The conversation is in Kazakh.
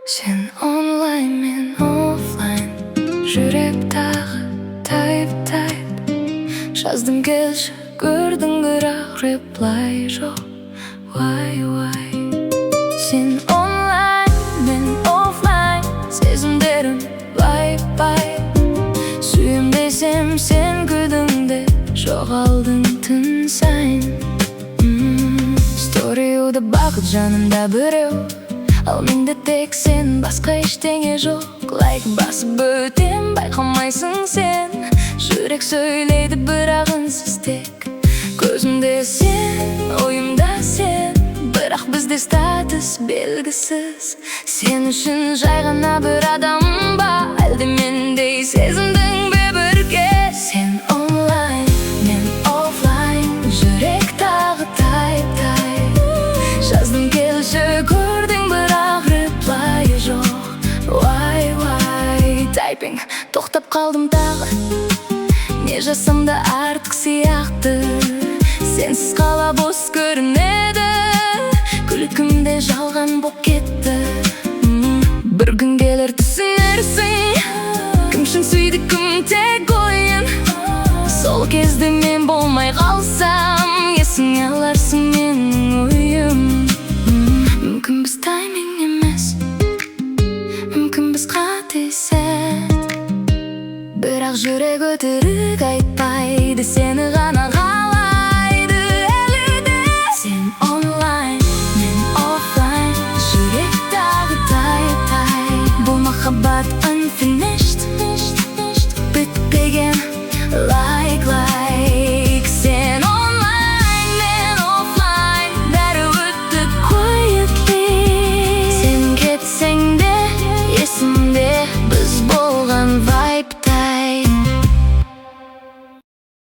Sen online, men offline. Жүрек тағы тайып жаздым келші, көрдің бірақ реплай жоқ. Вай. Сен онлайн, мен офлайн. Сезімдерім бай. Сүйем десем сен күдіңде жоғалдың түн сайын. Сториуды бақыт жанымда біреу, ал менде тек сен, басқа ештеңе жоқ. Лайк басып өтем, байқамайсың сен. Жүрек сөйлейді бірақ үнсіз тек. Көзімде сен, ойымда сен, бірақ бізде статус белгісіз. Сен үшін жай ғана бір адам ба, әлде мендей сезімдің бе бірге? Сен онлайн, мен офлайн. Жүрек тағы тайып жаздым келші, көрдің бірақ реплайы жоқ. Вай, тайпинг, тоқтап қалдым тағы. Не жасам да артық сияқты. Сенсіз қала бос көрінеді, күлкімде жалған боп кетті. Бір күн келер түсінерсің, кім шын сүйді, кім тек ойын. Сол кезде мен болмай қалсам, есіңе аларсың менің ойым. Мүмкін біз тайминг емес, мүмкін біз қате сәт, бірақ жүрек өтірік айтпайды, сені ғана қалайды әлі де. Сен онлайн, мен офлайн. Жүрек тағы тайып бұл махаббат unfinished, бітпеген. Лайк. Сен онлайн, мен офлайн. Бәрі өтті quietly. Сен кетсең де есімде біз болған